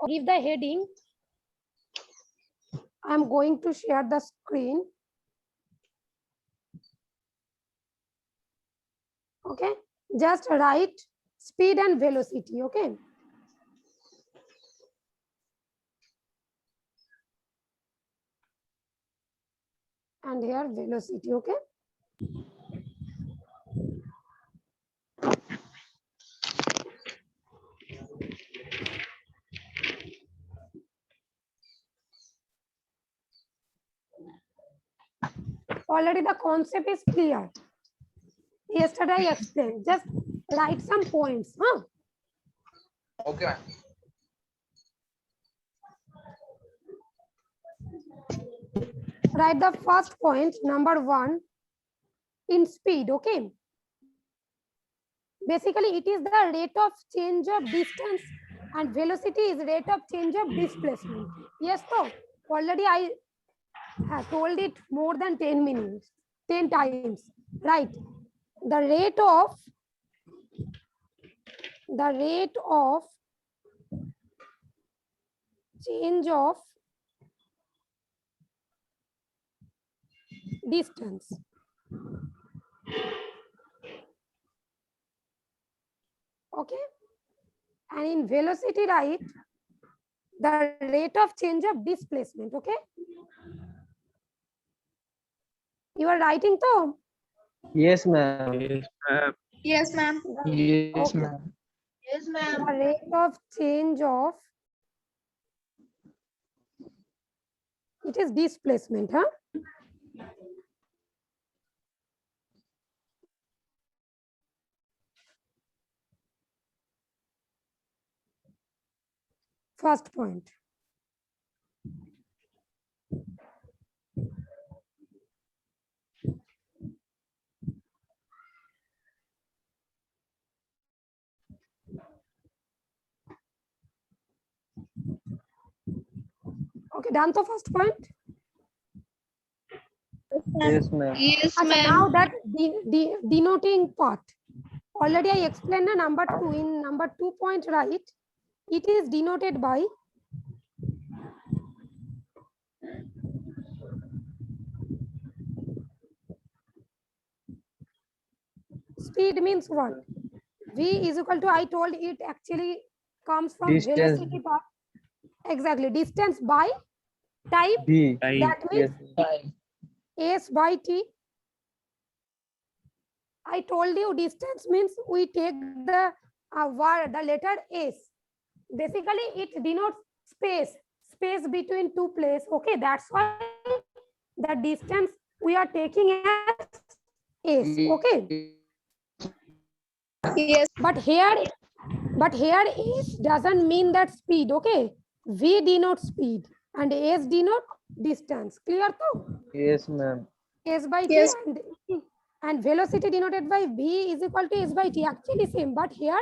give the heading. I'm going to share the screen. Okay, just write speed and velocity. Okay. And here velocity. Okay. Already the concept is clear. Yesterday I explained. Just write some points. Huh? Okay. Write the first point, number 1, in speed. Okay. Basically, it is the rate of change of distance, and velocity is rate of change of displacement. Yes, so already I have told it more than 10 minutes, 10 times. Right. The rate of change of distance. Okay. And in velocity, right, the rate of change of displacement. Okay. You are writing to? Yes, ma'am. Yes, ma'am. Yes, Okay. ma'am. Yes, ma'am. The rate of change of, it is displacement, huh? First point. Okay, done the first point. Yes, ma'am. Yes, Achha, ma'am. now that denoting part. Already I explained the number 2. In number 2 point, right, it is denoted by speed means what? V is equal to, I told it actually comes from Distance. velocity part. Exactly. Distance by type. B. That means Yes. S by T. I told you distance means we take the word, the letter S. Basically, it denotes space between two places. Okay, that's why the distance we are taking as S. Okay, Yes. but here S doesn't mean that speed. Okay, V denotes speed and S denote distance. Clear though? Yes, ma'am. S by T Yes. and velocity denoted by V is equal to S by T. Actually same, but here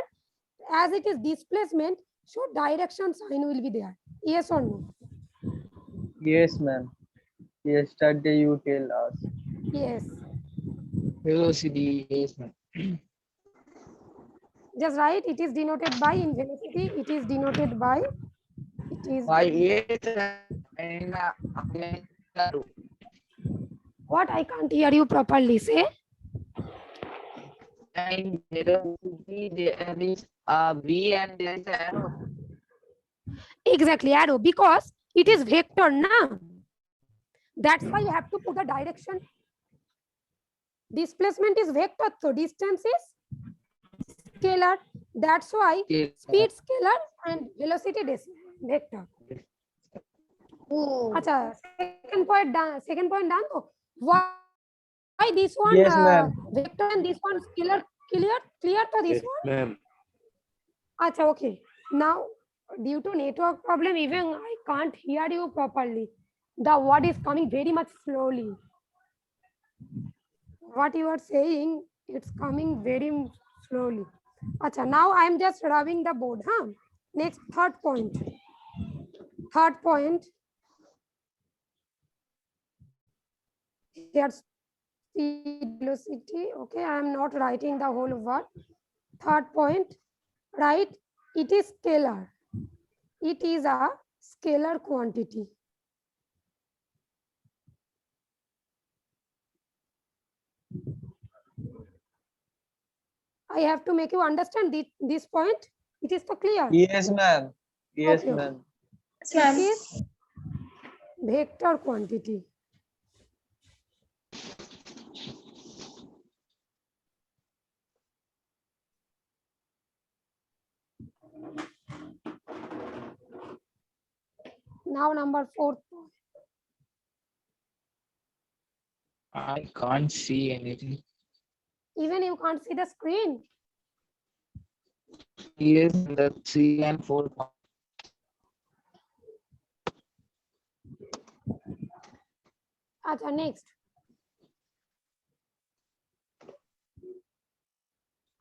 as it is displacement, so direction sign will be there. Yes or no? Yes, ma'am. Yesterday you tell us. Yes. Velocity. Yes, ma'am. Just write, it is denoted by, in velocity, it is denoted by, it is, And what? I can't hear you properly. Say. in velocity there is a V and there is an arrow. Exactly, arrow, because it is vector, na? That's why you have to put the direction. Displacement is vector, so distance is scalar. That's why speed scalar and velocity vector. Oh. Acha, second point done. Second point done. So why this one Yes, ma'am. vector and this one scalar? Clear to this one? Ma'am. Acha, okay. Now, due to network problem, even I can't hear you properly. The word is coming very much slowly. What you are saying, it's coming very slowly. Acha, now I am just rubbing the board. Huh? Next, third point. Third point. Here's speed, velocity. Okay, I am not writing the whole word. Third point, right? It is scalar. it is a scalar quantity. I have to make you understand this point. It is so clear. Yes, ma'am. Yes, Okay. ma'am. Yes, ma'am. It is vector quantity. Now number 4. I can't see anything. Even you can't see the screen. Yes, the 3 and 4 point. Acha, next.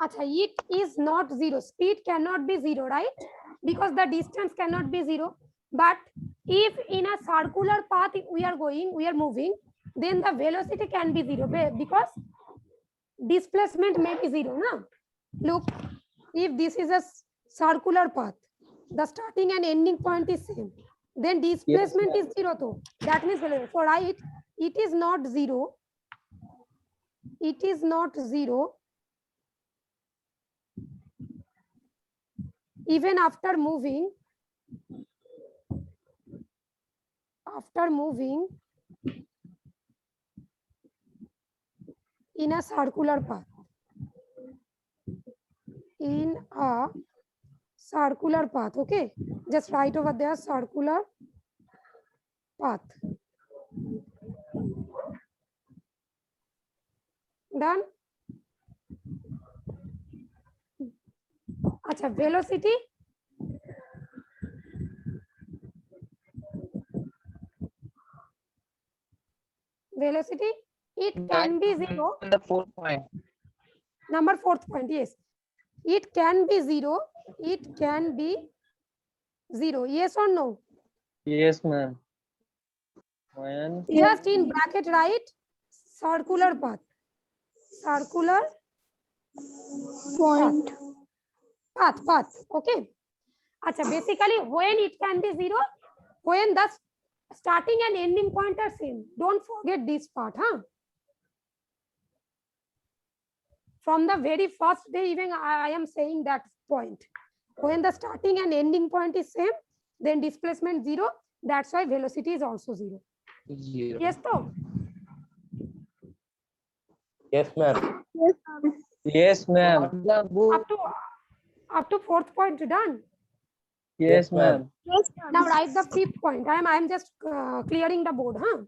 Acha, it is not 0. Speed cannot be 0, right? Because the distance cannot be 0. But if in a circular path we are moving, then the velocity can be 0 because displacement may be 0. No? Look, if this is a circular path, the starting and ending point is same, then displacement is 0 though. That means for right, it is not 0. It is not 0 even after moving in a circular path. In a circular path, okay? Just write over there circular path. Done? Acha, velocity. Velocity, it can be 0. The 4th point. Number 4th point, yes. It can be 0. It can be 0. Yes or no? Yes, ma'am. When Just in bracket write circular path. Circular Point. path. Okay. Acha, basically when it can be 0, when the starting and ending point are same. Don't forget this part, huh? From the very first day, even I am saying that point. When the starting and ending point is same, then displacement 0. That's why velocity is also 0. 0. Yes, though. yes, ma'am. Yes, ma'am. Yes, ma'am. The book. Up to 4th point done. Yes, ma'am. Yes, ma'am. Now write the 5th point. I am just clearing the board, huh?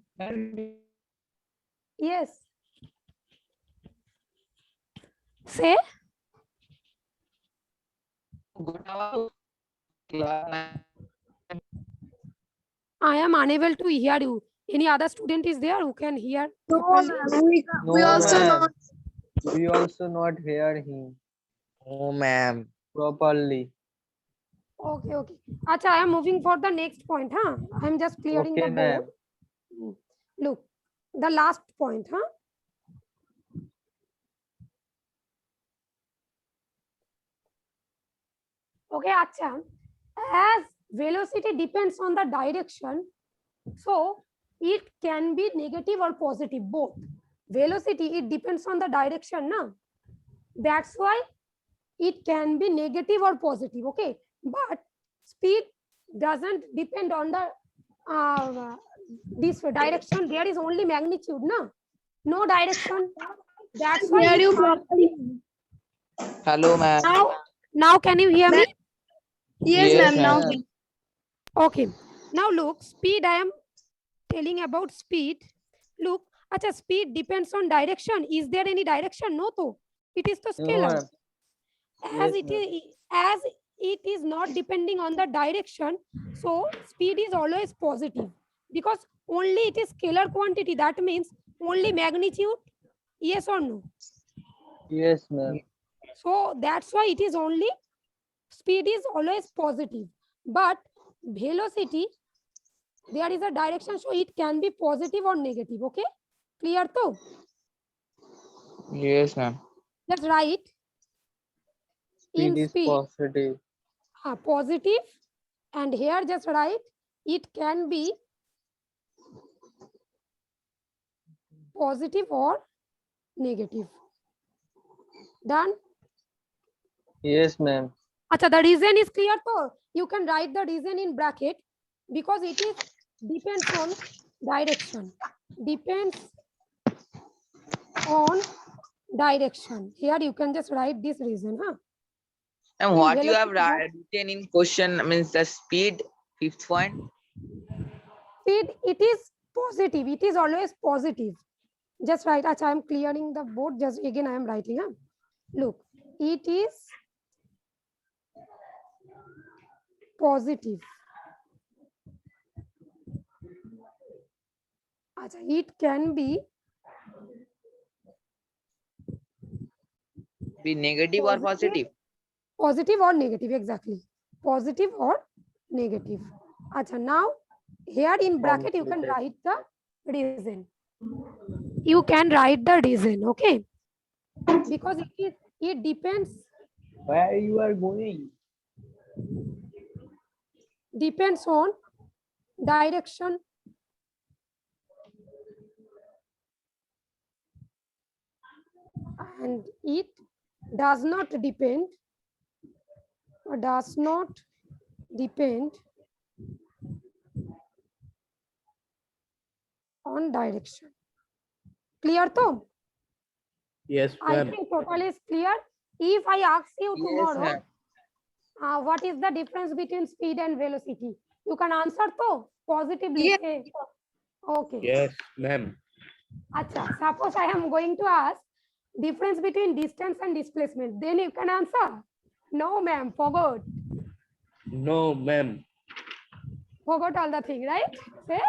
Yes. Say. I am unable to hear you. Any other student is there who can hear? No, properly? ma'am. We No, also ma'am. not. We also not hear him Oh, ma'am. properly. Okay. Acha, I am moving for the next point, huh? I am just clearing Okay, the ma'am. board. Look, the last point, huh? Okay, acha. As velocity depends on the direction, so it can be negative or positive, both. Velocity, it depends on the direction, na? That's why it can be negative or positive, okay? But speed doesn't depend on the this direction. There is only magnitude, na? No direction. That's why Hear it you can't- properly. Hello, ma'am. now can you hear me? Yes, Yes, ma'am. Now. ma'am. Okay. Now look, speed, I am telling about speed. Look, acha, speed depends on direction. Is there any direction? No, to. It is the No, scalar. ma'am. As Yes, it is not depending on the direction, so speed is always positive because only it is scalar quantity. That means only magnitude. Yes or no? Yes, ma'am. So that's why it is only speed is always positive. But velocity, there is a direction, so it can be positive or negative. Okay, clear though? Yes, ma'am. Let's write Speed in is speed positive. positive And here just write it can be positive or negative. Done? Yes, ma'am. Acha, the reason is clear, so you can write the reason in bracket because it is depends on direction. Depends on direction. Here you can just write this reason, huh? And In what you have velocity, written in question means the speed, 5th point. speed, it is positive. It is always positive. Just write. Acha, I am clearing the board. Just again, I am writing. Huh? Look, it is positive. Acha, it can be Be negative or positive? positive or negative, exactly. Positive or negative. Acha, now here in bracket you can write the reason. You can write the reason, okay? Because it depends Where you are going? depends on direction. And it does not depend on direction. Clear though? Yes, I ma'am. think total is clear. If I ask you Yes, tomorrow, ma'am. what is the difference between speed and velocity? You can answer though positively. Yes. Say. Okay. Yes, ma'am. Acha, suppose I am going to ask difference between distance and displacement. Then you can answer. No, ma'am, forgot. No, ma'am. Forgot all the thing, right? Say.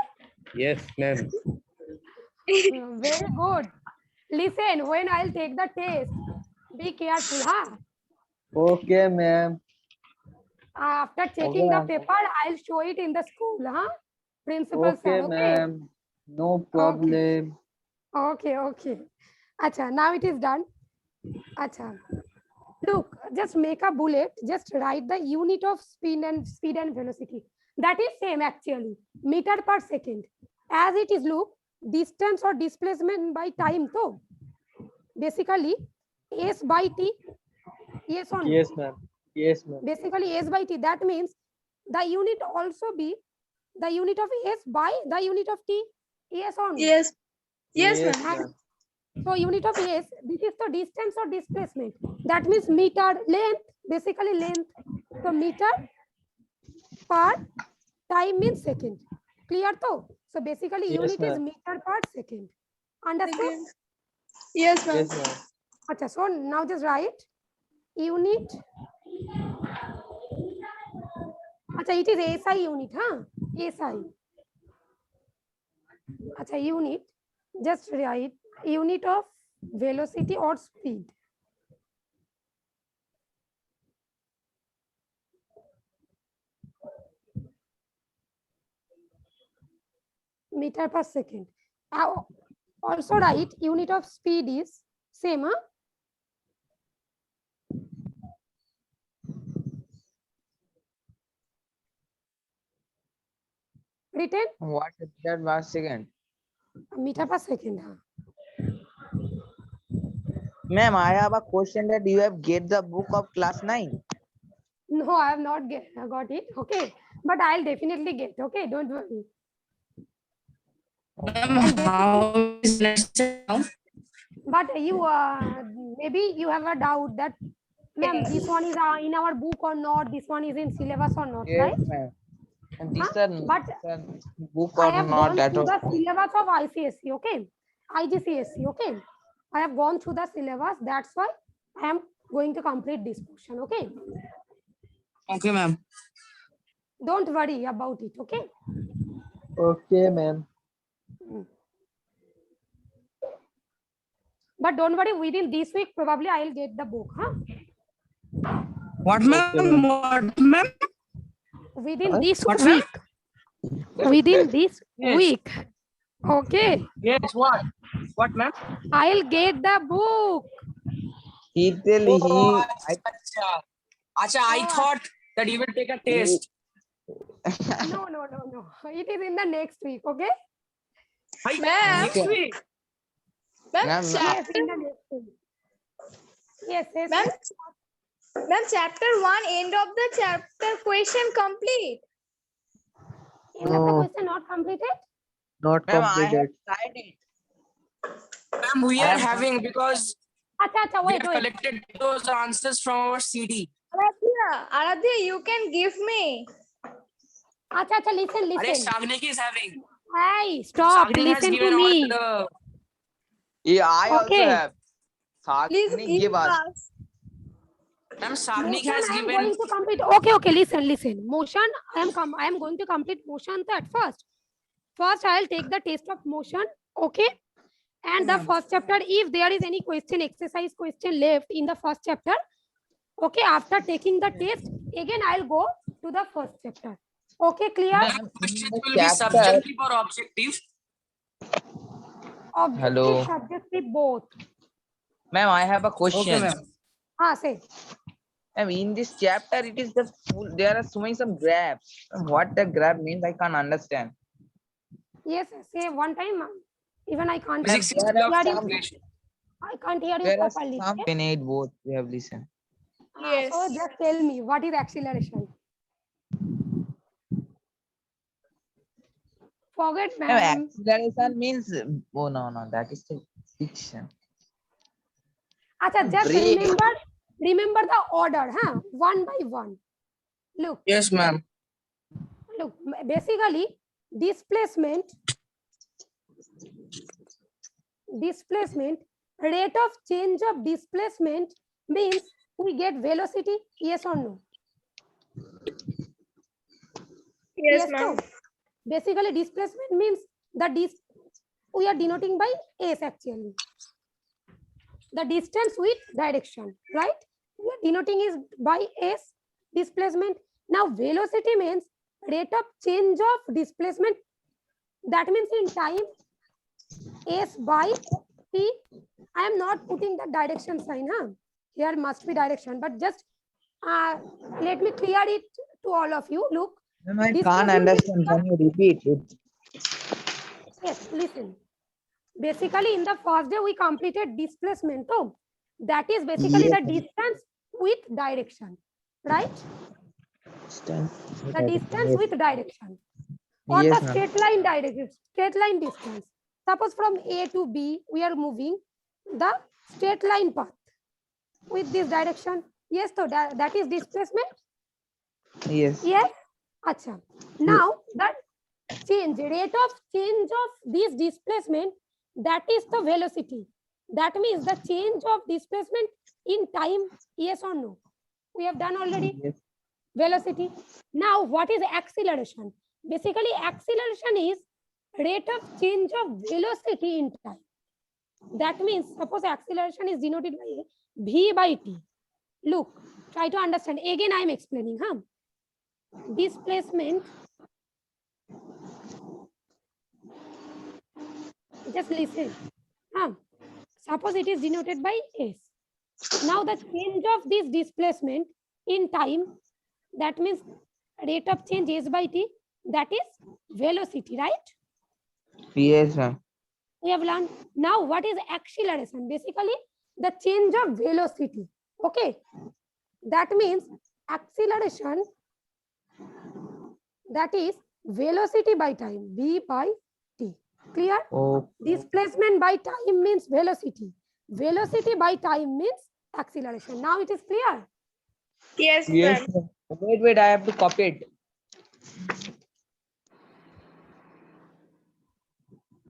Yes, ma'am. Very good. Listen, when I'll take the test, be careful, huh? Okay, ma'am. After checking the Okay. paper, I'll show it in the school, huh? Principal Okay, sir, okay? ma'am. No problem. Okay, okay. Acha, now it is done. Acha. Look, just make a bullet, just write the unit of speed and velocity. That is same actually, meter per second. As it is, look, distance or displacement by time, so basically S by T, yes or no? Yes, ma'am. Yes, ma'am. Basically S by T, that means the unit also be the unit of S by the unit of T, yes or no? Yes. Yes, Yes, ma'am. ma'am. So unit of S, this is the distance or displacement. That means meter, length, basically length. So meter per time means second. Clear though? So basically Yes, unit is ma'am. meter per second. Understood? Yes, ma'am. Yes, ma'am. Acha, so now just write unit. Acha, it is SI unit, huh? SI. Acha, unit. Just write unit of velocity or speed. Meter per second. Also write unit of speed is same, huh? Written What is that last second? meter per second, huh? Ma'am, I have a question that you have get the book of class 9. No, I have not got it. Okay, but I'll definitely get. Okay, don't worry. And How is next now? but you maybe you have a doubt that, ma'am, this one is in our book or not, this one is in syllabus or not, Yes, right? ma'am. And these Huh? are But these are book I or have not gone at through the all. syllabus of ICSE, okay, IGCSE, okay. I have gone through the syllabus. That's why I am going to complete this portion, okay. Okay, ma'am. Don't worry about it, okay. Okay, ma'am. But don't worry, within this week probably I'll get the book, huh? What, Okay, ma'am? ma'am. What, ma'am? Within this What, ma'am? week. Within this Yes. week. Okay. Yes, what? What, ma'am? I'll get the book. He tell Oh, I acha, I Oh, thought that you will take a test. No. It is in the next week, okay? Ma'am. Next week. Ma'am, Ma'am, Yes, in the next week. Yes. Ma'am, ma'am, chapter 1, end of the chapter, question complete. End of the No. question not completed? Not ma'am, I have completed. tried it. Ma'am, we I are have- having because Acha, we wait. have collected those answers from our CD. Aradhya, you can give me. Acha, Are listen. Sagnik is having. Hey, stop, Sagnik has listen given to all me. the. Yeah, I also Okay. have. Please Sagnik, give give us. us. Ma'am, Sagnik Motion has I am given. going to complete. Okay, listen. Motion, I am going to complete motion at first. First, I will take the test of motion, okay? And the first chapter, if there is any question, exercise question left in the first chapter, okay, after taking the test, again I'll go to the first chapter. Okay, clear? Ma'am, Questions in the will be chapter, subjective or objective. Objective, Hello. subjective, both. ma'am, I have a Okay, question. ma'am. Say. Ma'am, in this chapter, it is the full, there are showing some graphs. What the graph means, I can't understand. Yes, say one time. Even I can't Physics is there are love hear you. some- calculation. I can't hear you There are properly. some Okay? in it both. We have listened. Yes. So just tell me, what is acceleration? Forget, Ma'am, ma'am. acceleration means, oh no, that is the fiction. Acha, just Break. remember the order, huh? One by one. Look, Yes, ma'am. basically, displacement, rate of change of displacement means we get velocity, yes or no? Yes, no? ma'am. Basically, displacement means we are denoting by s actually. The distance with direction, right? We are denoting is by s displacement. Now, velocity means rate of change of displacement. That means in time, s by t. I am not putting the direction sign, huh? Here must be direction, but just let me clear it to all of you. Look, Ma'am, I displacement can't is understand. Can you repeat it? yes, listen. Basically, in the first day, we completed displacement. So that is basically Yes, the ma'am. distance with direction, right? The distance Yes. with direction. Or Yes, the ma'am. straight line distance. Suppose from A to B, we are moving the straight line path with this direction. Yes, so that is displacement. Yes. Yes. Acha. Now that rate of change of this displacement, that is the velocity. That means the change of displacement in time, yes or no? We have done already. Yes. Velocity. Now, what is acceleration? Basically, acceleration is rate of change of velocity in time. That means, suppose acceleration is denoted by v by t. Look, try to understand. Again, I am explaining. Huh? Displacement. Just listen. Huh? Suppose it is denoted by s. Now, the change of this displacement in time, that means rate of change s by t, that is velocity, right? Yes, ma'am. We have learned. Now, what is acceleration? Basically, the change of velocity. Okay. That means acceleration, that is velocity by time, v by t. Clear? Oh, Displacement by time means velocity. Velocity by time means acceleration. Now it is clear. Yes, yes, ma'am. ma'am. Wait, I have to copy it.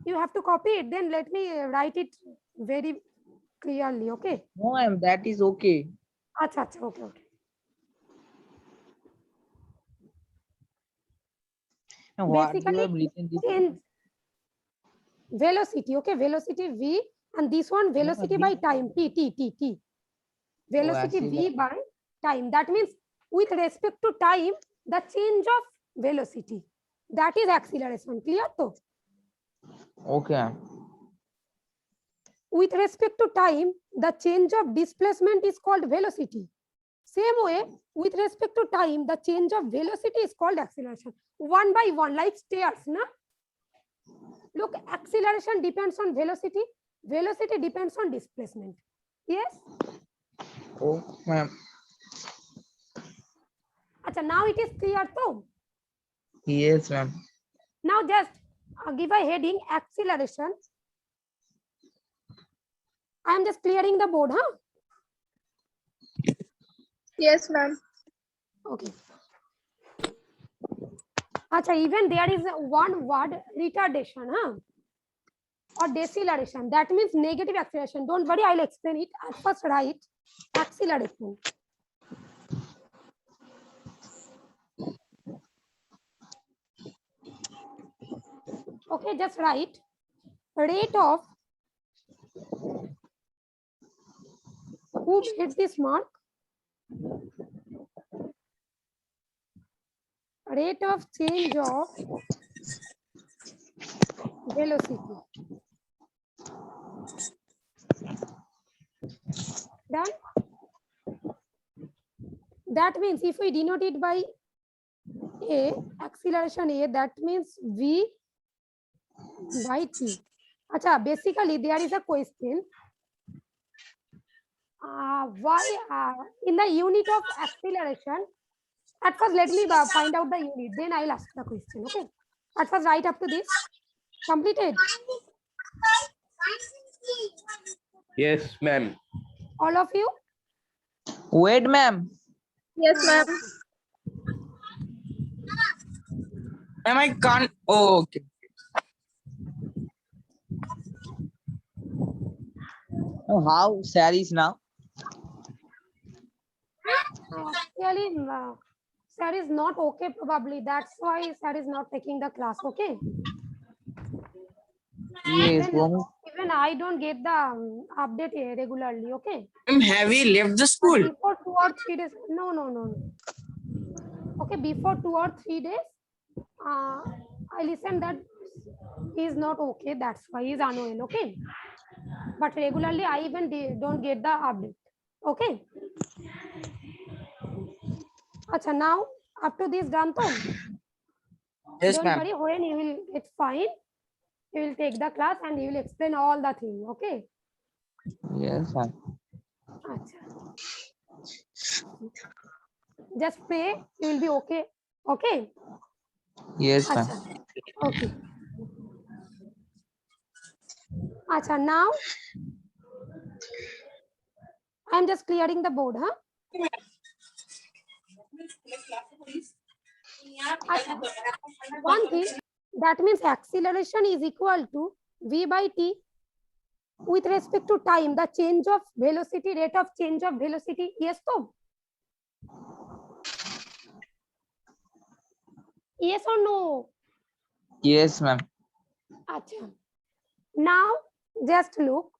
You have to copy it. Then let me write it very clearly. Okay. No, ma'am, that is okay. Acha, okay. Now, what you Basically, have written this? change velocity. Okay, velocity v, and this one velocity by time t. Velocity v by time. That means with respect to time, the change of velocity, that is acceleration. Clear? So Okay, ma'am. with respect to time, the change of displacement is called velocity. Same way, with respect to time, the change of velocity is called acceleration. One by one, like stairs, na? Look, acceleration depends on velocity. Velocity depends on displacement. Yes? Oh, ma'am. Acha, now it is clear too. Yes, ma'am. Now just give a heading, acceleration. I am just clearing the board, huh? Yes, ma'am. Okay. Acha, even there is one word, retardation, huh? Or deceleration. That means negative acceleration. Don't worry, I'll explain it. At first, write acceleration. Okay, just write rate of, who made this mark? Rate of change of velocity. Done? That means if we denote it by A, acceleration A, that means V by T. Acha, basically there is a question. Why in the unit of acceleration? At first, let me find out the unit. Then I'll ask the question. Okay. At first, write up to this. Completed. Yes, ma'am. All of you. Wait, ma'am. Yes, ma'am. Ma'am, I can't. Oh, okay. Oh, how Sally is now? Actually, sir is not okay. Probably that's why sir is not taking the class. Okay. Yes, Even I don't get the update regularly. Okay. Ma'am, have we left the But school? before 2 or 3 days. No, no, no, no. Okay, before 2 or 3 days, I listened that he is not okay. That's why he is unwell. Okay. But regularly, I even don't get the update. Okay. Acha, now up to this done, to Yes, don't ma'am. worry. When you will get fine, you will take the class and you will explain all the thing. Okay. yes, ma'am. Acha. Just pray. You will be okay. Okay. Yes, ma'am. Acha. Okay. Acha, now I am just clearing the board, huh? Acha. One thing, that means acceleration is equal to V by T with respect to time, the change of velocity, rate of change of velocity. Yes, to? Yes or no? Yes, ma'am. Acha. Now, just look.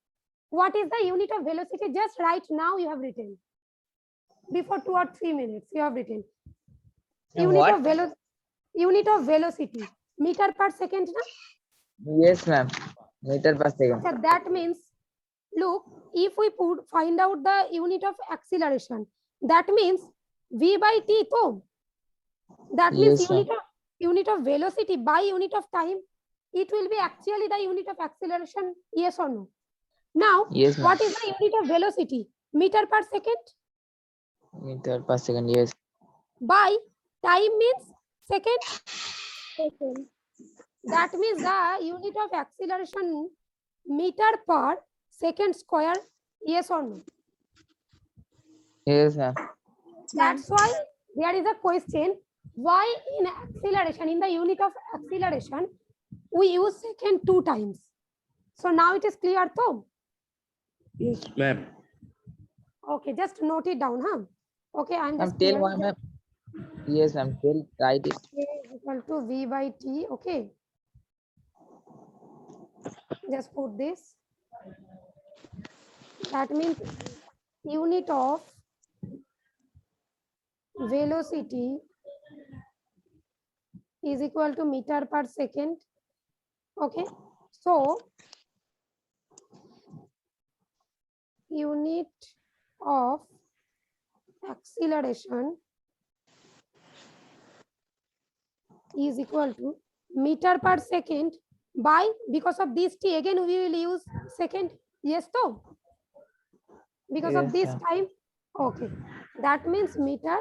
What is the unit of velocity? Just right now you have written. Before 2 or 3 minutes, you have written. What? Unit of velocity. Meter per second, na? Yes, ma'am. Meter per second. So that means, look, if we find out the unit of acceleration, that means V by T, to that means Yes, ma'am. unit of velocity by unit of time, it will be actually the unit of acceleration. Yes or no? Now, Yes, ma'am. what is the unit of velocity? Meter per second. Meter per second. Yes. By time means second. That means the unit of acceleration meter per second square. Yes or no? Yes, ma'am. That's why there is a question, why in acceleration, in the unit of acceleration, we use second 2 times. So now it is clear, though. Yes, ma'am. Okay, just note it down, huh? Okay, I'm Ma'am, just tell clearing one, ma'am. Yes, ma'am. Tell, write it. K is equal to V by T. Okay. Just put this. That means unit of velocity is equal to meter per second. Okay. So unit of acceleration is equal to meter per second by, because of this t again we will use second. Yes, so because of Yes, this ma'am. time, okay, that means meter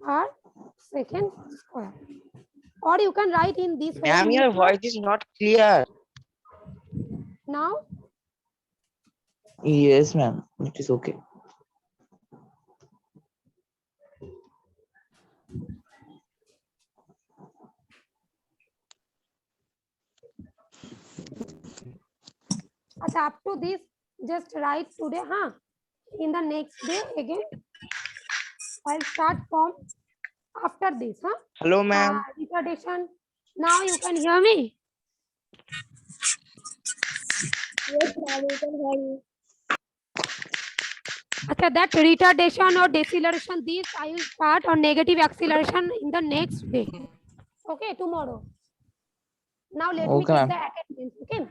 per second square, or you can write in this way. Ma'am, your meter- voice is not clear. Now Yes, ma'am. It is okay. up to this just write today, huh? In the next day again I'll start from after this, huh? Hello, ma'am. Retardation. Now you can hear me. Yes, ma'am, we can hear you. Okay, that retardation or deceleration, this I will start on negative acceleration in the next day. Okay, tomorrow. Now let me Okay, take ma'am. the attendance. Okay.